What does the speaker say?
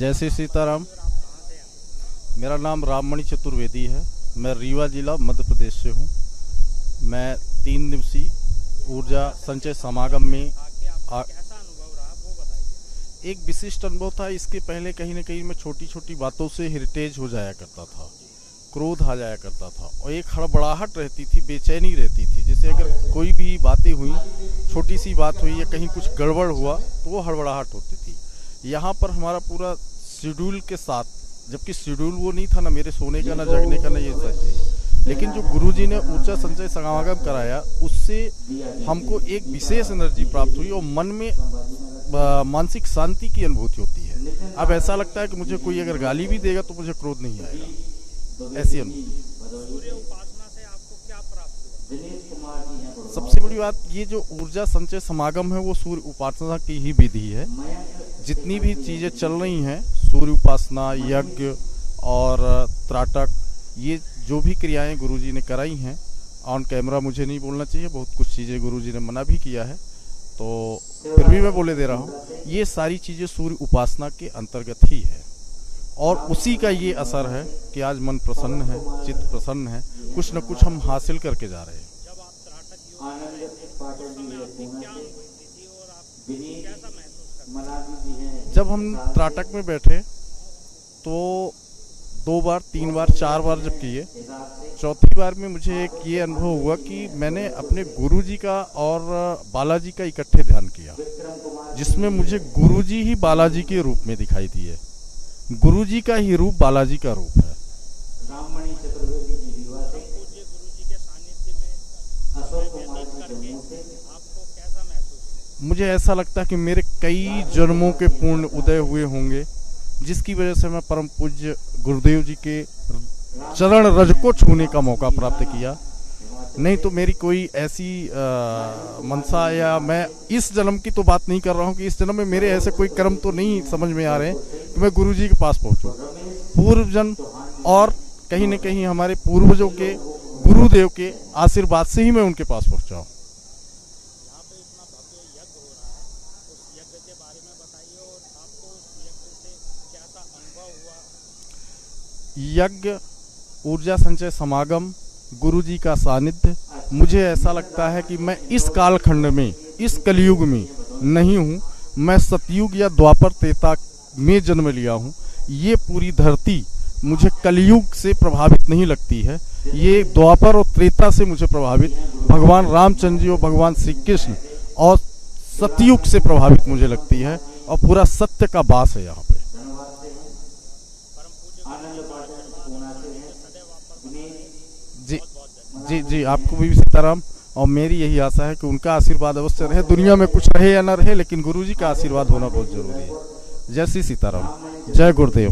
जय श्री सीताराम। मेरा नाम राममणि चतुर्वेदी है। मैं रीवा जिला मध्य प्रदेश से हूँ। मैं 3 दिवसीय ऊर्जा संचय समागम में एक विशिष्ट अनुभव था। इसके पहले कहीं न कहीं मैं छोटी छोटी बातों से इरिटेट हो जाया करता था, क्रोध आ जाया करता था और एक हड़बड़ाहट रहती थी, बेचैनी रहती थी। जैसे अगर कोई भी बातें हुई, छोटी सी बात हुई या कहीं कुछ गड़बड़ हुआ तो वो हड़बड़ाहट होती थी। यहाँ पर हमारा पूरा शेड्यूल के साथ, जबकि शेड्यूल वो नहीं था, ना मेरे सोने का, ना जगने का, ना ये सब, लेकिन जो गुरुजी ने ऊर्जा संचय समागम कराया उससे हमको एक विशेष एनर्जी प्राप्त हुई और मन में मानसिक शांति की अनुभूति होती है। अब ऐसा लगता है कि मुझे कोई अगर गाली भी देगा तो मुझे क्रोध नहीं आएगा, ऐसी अनुभूति। सूर्य उपासना से आपको क्या प्राप्त हुआ? सबसे बड़ी बात, ये जो ऊर्जा संचय समागम है वो सूर्य उपासना की ही विधि है। जितनी भी चीजें चल रही हैं, सूर्य उपासना, यज्ञ और त्राटक, ये जो भी क्रियाएं गुरुजी ने कराई हैं, ऑन कैमरा मुझे नहीं बोलना चाहिए, बहुत कुछ चीजें गुरुजी ने मना भी किया है, तो फिर भी मैं बोले दे रहा हूँ। ये सारी चीजें सूर्य उपासना के अंतर्गत ही है और उसी का ये असर है कि आज मन प्रसन्न है, चित्त प्रसन्न है, कुछ न कुछ हम हासिल करके जा रहे हैं। जब आप त्राटक क्या अनुभूति थी और आप कैसा महसूस करते? जब हम त्राटक में बैठे तो 2 बार, 3 बार, 4 बार जब किए, चौथी बार में मुझे एक ये अनुभव हुआ कि मैंने अपने गुरुजी का और बालाजी का इकट्ठे ध्यान किया, जिसमें मुझे गुरुजी ही बालाजी के रूप में दिखाई दिए। गुरुजी का ही रूप बालाजी का रूप है। राममणि चतुर्वेदी जी रीवा से पूज्य गुरुजी के सानिध्य में व्यतीत करके आपको कैसा महसूस? मुझे ऐसा लगता है कि मेरे कई जन्मों के पूर्ण उदय हुए होंगे, जिसकी वजह से मैं परम पूज्य गुरुदेव जी के चरण रज को छूने का मौका प्राप्त किया। नहीं तो मेरी कोई ऐसी मनसा, या मैं इस जन्म की तो बात नहीं कर रहा हूँ कि इस जन्म में मेरे ऐसे कोई कर्म तो नहीं समझ में आ रहे हैं कि मैं गुरुजी के पास पहुँचूँ। पूर्व जन्म और कहीं न कहीं हमारे पूर्वजों के, गुरुदेव के आशीर्वाद से ही मैं उनके पास पहुँचा हूँ। यहाँ पे इतना भव्य यज्ञ हो रहा है, उस यज्ञ के बारे में बताइए और आपको उस यज्ञ से कैसा अनुभव हुआ? यज्ञ, ऊर्जा संचय समागम, गुरुजी का सानिध्य, मुझे ऐसा लगता है कि मैं इस कालखंड में, इस कलयुग में नहीं हूँ, मैं सतयुग या द्वापर त्रेता में जन्म लिया हूँ। ये पूरी धरती मुझे कलयुग से प्रभावित नहीं लगती है, ये द्वापर और त्रेता से मुझे प्रभावित भगवान रामचंद्र जी और भगवान श्री कृष्ण और सतयुग से प्रभावित मुझे लगती है और पूरा सत्य का वास है यहाँ पे। जी जी, आपको भी सीताराम। और मेरी यही आशा है कि उनका आशीर्वाद अवश्य रहे, दुनिया में कुछ रहे या न रहे, लेकिन गुरुजी का आशीर्वाद होना बहुत जरूरी है। जय श्री सीताराम, जय गुरुदेव।